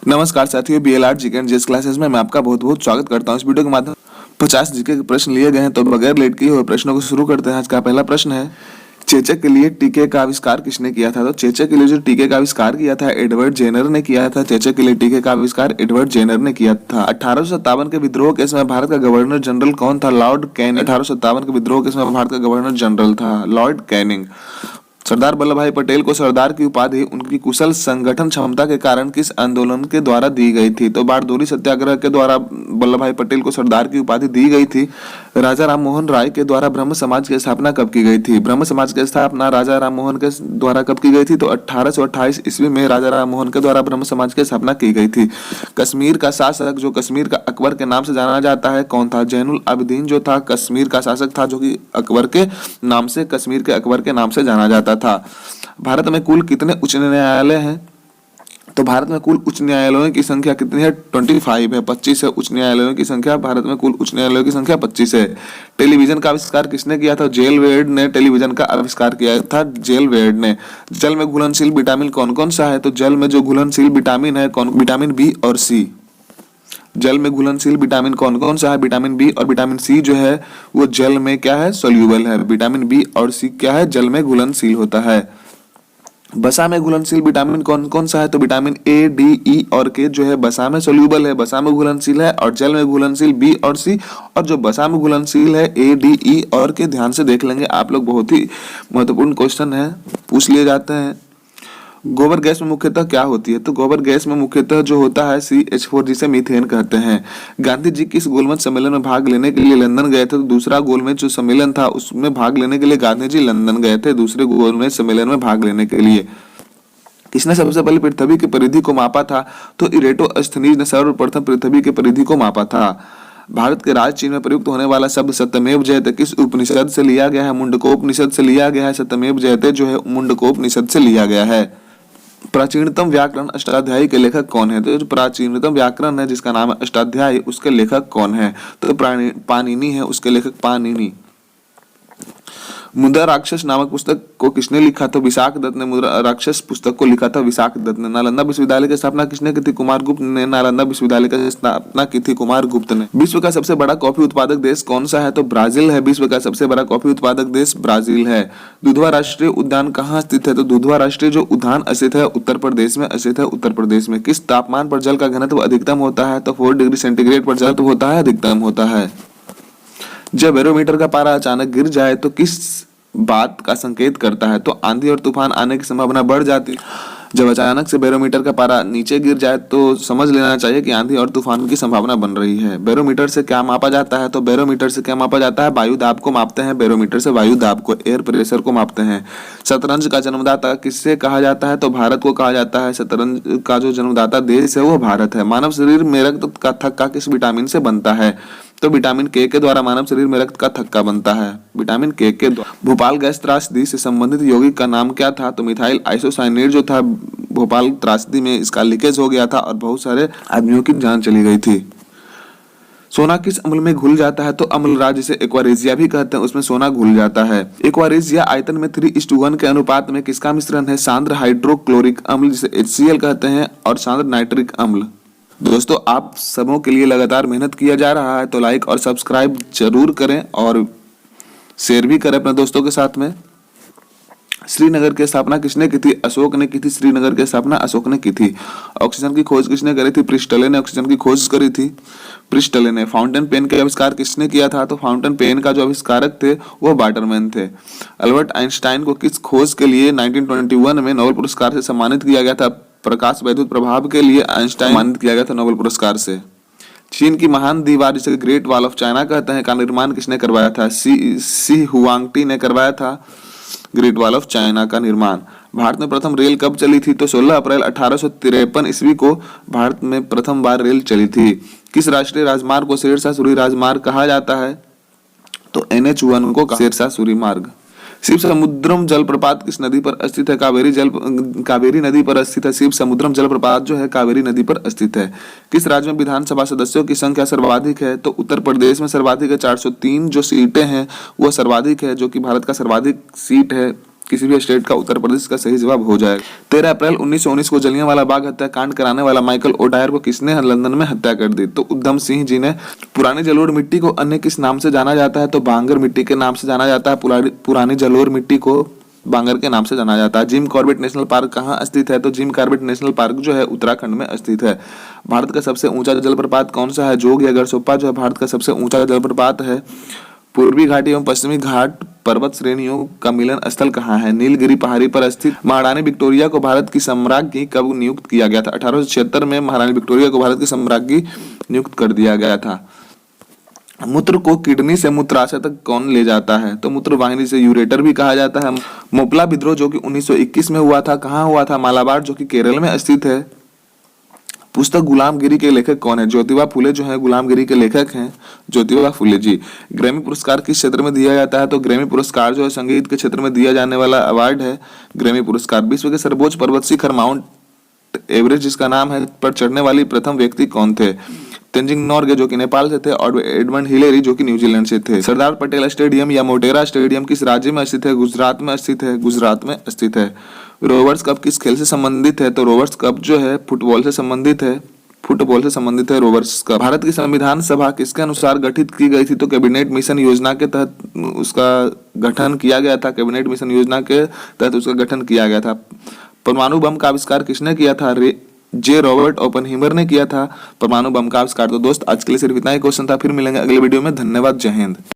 नमस्कार साथियों, BLR GK and GS classes में मैं आपका बहुत बहुत स्वागत करता हूं। इस वीडियो के माध्यम 50 जीके के प्रश्न लिए गए हैं, तो बगैर लेट किए हुए प्रश्नों को शुरू करते हैं। आज का पहला प्रश्न है, चेचक के लिए टीके का आविष्कार किसने किया था? तो चेचक के लिए जो टीके का आविष्कार किया था एडवर्ड जेनर ने किया था। चेचक के लिए टीके का आविष्कार एडवर्ड जेनर ने किया था। 1857 के विद्रोह के समय भारत का गवर्नर जनरल कौन था? Lord Canning. 1857 के विद्रोह के समय भारत का गवर्नर जनरल था लॉर्ड कैनिंग। सरदार वल्लभ भाई पटेल को सरदार की उपाधि उनकी कुशल संगठन क्षमता के कारण किस आंदोलन के द्वारा दी गई थी? तो बारडोली सत्याग्रह के द्वारा वल्लभ भाई पटेल को सरदार की उपाधि दी गई थी। राजा राम मोहन राय के द्वारा ब्रह्म समाज की स्थापना कब की गई थी? ब्रह्म समाज की स्थापना राजा राम मोहन के द्वारा कब की गई थी? तो 1828 ईस्वी में राजा राम मोहन के द्वारा ब्रह्म समाज की स्थापना की गई थी। कश्मीर का शासक जो कश्मीर का अकबर के नाम से जाना जाता है कौन था? जैनुल आबिदीन जो था कश्मीर का शासक था, जो कि अकबर के नाम से कश्मीर के अकबर के नाम से जाना जाता था। भारत में कुल कितने उच्च न्यायालय हैं? तो भारत में कुल उच्च न्यायालयों की संख्या कितनी है? 25 है, 25 है उच्च न्यायालयों की संख्या। भारत में कुल उच्च न्यायालयों की संख्या 25 है। टेलीविजन का आविष्कार किसने किया था? जेल वेर्ड ने टेलीविजन का आविष्कार किया था। जेल वेर्ड ने। जल में घुलनशील विटामिन कौन कौन सा है? तो जल में जो घुलनशील विटामिन है कौन? विटामिन बी और सी। जल में घुलनशील विटामिन कौन कौन सा है? विटामिन बी और विटामिन सी जो है वो जल में क्या है? सोल्यूबल है। विटामिन बी और सी क्या है? जल में घुलनशील होता है। बसा में घुलनशील विटामिन कौन कौन सा है? तो विटामिन ए, डी, ई और के जो है बसा में सोल्यूबल है, बसा में घुलनशील है। और जल में घुलनशील बी और सी। और जो बसा में घुलनशील है ए, डी, ई और के, ध्यान से देख लेंगे आप लोग, बहुत ही महत्वपूर्ण क्वेश्चन है, पूछ लिए जाते हैं। गोबर गैस में मुख्यतः क्या होती है? तो गोबर गैस में मुख्यतः जो होता है CH4, जिसे मीथेन कहते हैं। गांधी जी किस गोलमेज सम्मेलन में भाग लेने के लिए लंदन गए थे? तो दूसरा गोलमेज जो सम्मेलन था उसमें भाग लेने के लिए गांधी जी लंदन गए थे, दूसरे गोलमेज सम्मेलन में भाग लेने के लिए। किसने सबसे पहले पृथ्वी की परिधि को मापा था? तो इरेटोस्थनीज ने सर्वप्रथम पृथ्वी की परिधि को मापा था। भारत के राज चिन्ह में प्रयुक्त होने वाला शब्द सत्यमेव जयते किस उपनिषद से लिया गया है? मुंडकोपनिषद से लिया गया है। सत्यमेव जयते जो है मुंडकोपनिषद से लिया गया है। प्राचीनतम व्याकरण अष्टाध्यायी के लेखक कौन है? तो जो प्राचीनतम व्याकरण है जिसका नाम है अष्टाध्यायी, उसके लेखक कौन है? तो पाणिनि है, उसके लेखक पाणिनि। मुद्रा राक्षस नामक पुस्तक को किसने लिखा? तो विशाख दत्त ने मुद्रा राक्षस पुस्तक को लिखा था, विशाख दत्त ने। नालंदा विश्वविद्यालय की स्थापना किसने की थी? कुमार गुप्त ने नालंदा विश्वविद्यालय की स्थापना की थी, कुमार गुप्त ने। विश्व का सबसे बड़ा कॉफी उत्पादक देश कौन सा है? तो ब्राजील है। विश्व का सबसे बड़ा कॉफी उत्पादक देश ब्राजील है। दुधवा राष्ट्रीय उद्यान कहाँ स्थित है? तो दुधवा राष्ट्रीय जो उद्यान स्थित है उत्तर प्रदेश में स्थित है। उत्तर प्रदेश में। किस तापमान पर जल का घनत्व अधिकतम होता है? तो 4 डिग्री सेंटीग्रेड पर जल होता है, अधिकतम होता है। जब बैरोमीटर का पारा अचानक गिर जाए तो किस बात का संकेत करता है? तो आंधी और तूफान आने की संभावना बढ़ जाती है। जब अचानक से बैरोमीटर का पारा नीचे गिर जाए तो समझ लेना चाहिए कि आंधी और तूफान की संभावना बन रही है। बैरोमीटर से क्या मापा जाता है? तो बैरोमीटर से क्या मापा जाता है? वायु दाब को मापते हैं। बैरोमीटर से वायु दाब को, एयर प्रेशर को मापते हैं। शतरंज का जन्मदाता किससे कहा जाता है? तो भारत को कहा जाता है। शतरंज का जो जन्मदाता देश है वो भारत है। मानव शरीर में रक्त का थक्का किस विटामिन से बनता है? तो विटामिन के द्वारा मानव शरीर में रक्त का थक्का बनता है, विटामिन के द्वारा। भोपाल गैस त्रासदी से संबंधित यौगिक का नाम क्या था? तो मिथाइल आइसोसाइनेट जो था भोपाल त्रासदी में इसका लीकेज हो गया था और बहुत सारे आदमियों की जान चली गई थी। सोना किस अम्ल में घुल जाता है? तो अम्लराज, जिसे एक्वारेजिया भी कहते हैं, उसमें सोना घुल जाता है। एक्वारेजिया आयतन में 3:1 के अनुपात में किसका मिश्रण है? सांद्र हाइड्रोक्लोरिक अम्ल जिसे HCl कहते हैं और सांद्र नाइट्रिक अम्ल। दोस्तों, आप सबों के लिए लगातार मेहनत किया जा रहा है, तो लाइक और सब्सक्राइब जरूर करें और शेयर भी करें अपने दोस्तों के साथ में। श्रीनगर की स्थापना किसने की थी? अशोक ने की थी। श्रीनगर की स्थापना अशोक ने की थी। ऑक्सीजन की खोज किसने करी थी? प्रिस्टले ने ऑक्सीजन की खोज करी थी, प्रिस्टले ने। फाउंटेन पेन का आविष्कार किसने किया था? तो फाउंटेन पेन का जो आविष्कारक थे वो वाटरमैन थे। अल्बर्ट आइंस्टाइन को किस खोज के लिए 1921 में नोबेल पुरस्कार से सम्मानित किया गया था? प्रकाश वैद्युत प्रभाव के लिए आइंस्टाइन सम्मानित किया गया था नोबेल पुरस्कार से। चीन की महान दीवार जिसे ग्रेट वॉल ऑफ चाइना कहते हैं का निर्माण किसने करवाया था? सी हुआंगटी ने करवाया था ग्रेट वॉल ऑफ चाइना का निर्माण। भारत में प्रथम रेल कब चली थी? तो 16 अप्रैल 1853 ईस्वी को भारत में प्रथम बार रेल चली थी। किस राष्ट्रीय राजमार्ग को शेरशाह सूरी राजमार्ग कहा जाता है? तो NH1 को शेरशाह सूरी मार्ग। शिव समुद्रम जलप्रपात किस नदी पर स्थित है? कावेरी नदी पर स्थित है। शिव समुद्रम जलप्रपात जो है कावेरी नदी पर स्थित है। किस राज्य में विधानसभा सदस्यों की संख्या सर्वाधिक है? तो उत्तर प्रदेश में सर्वाधिक है। 403 जो सीटें हैं वो सर्वाधिक है, जो कि भारत का सर्वाधिक सीट है किसी भी स्टेट का उत्तर प्रदेश का सही जवाब हो जाएगा। 13 अप्रैल 1919 को जलियांवाला बाग हत्याकांड कराने वाला माइकल ओडायर को किसने लंदन में हत्या कर दी? तो उधम सिंह जी ने। पुरानी जलोढ़ मिट्टी को अन्य किस नाम से जाना जाता है? तो बांगर मिट्टी के नाम से जाना जाता है। पुरानी जलोढ़ मिट्टी को बांगर के नाम से जाना जाता है। जिम कॉर्बेट नेशनल पार्क कहाँ स्थित है? तो जिम कॉर्बेट नेशनल पार्क जो है उत्तराखंड में स्थित है। भारत का सबसे ऊंचा जलप्रपात कौन सा है? जोग या गरसोप्पा जो है भारत का सबसे ऊंचा जलप्रपात है। पूर्वी घाट एवं पश्चिमी घाट पर्वत श्रेणियों का मिलन स्थल कहाँ है? नीलगिरी पहाड़ी पर स्थित। महारानी विक्टोरिया को भारत की सम्राज्ञी कब नियुक्त किया गया था? 1876 में महारानी विक्टोरिया को भारत की सम्राज्ञी नियुक्त कर दिया गया था। मूत्र को किडनी से मूत्राशय तक कौन ले जाता है? तो मूत्र वाहिनी से यूरेटर भी कहा जाता है। मोपला विद्रोह जो कि 1921 में हुआ था, कहाँ हुआ था? मालाबार जो कि केरल में स्थित है। पुस्तक गुलामगिरी के लेखक कौन है? ज्योतिबा फुले जो है गुलामगिरी के लेखक हैं, ज्योतिबा फुले जी। ग्रैमी पुरस्कार किस क्षेत्र में दिया जाता है? तो ग्रैमी पुरस्कार जो है संगीत के क्षेत्र में दिया जाने वाला अवार्ड है ग्रैमी पुरस्कार। विश्व के सर्वोच्च पर्वत शिखर माउंट एवरेस्ट जिसका नाम है पर चढ़ने वाली प्रथम व्यक्ति कौन थे? तेंजिंग नोर्गे जो कि नेपाल से थे और एडमंड हिलेरी जो कि न्यूजीलैंड से थे। सरदार पटेल स्टेडियम या मोटेरा स्टेडियम किस राज्य में स्थित है? गुजरात में स्थित है। गुजरात में स्थित है। रोवर्स कप किस खेल से संबंधित है? तो रोवर्स कप जो है फुटबॉल से संबंधित है। फुटबॉल से संबंधित है रोवर्स कप। भारत की संविधान सभा किसके अनुसार गठित की गई थी? तो कैबिनेट मिशन योजना के तहत उसका गठन किया गया था। कैबिनेट मिशन योजना के तहत उसका गठन किया गया था। परमाणु बम का आविष्कार किसने किया था? जे रॉबर्ट ओपनहीमर ने किया था परमाणु बम का आविष्कार। तो दोस्त आज के लिए सिर्फ इतना ही क्वेश्चन था। फिर मिलेंगे अगले वीडियो में। धन्यवाद। जय हिंद।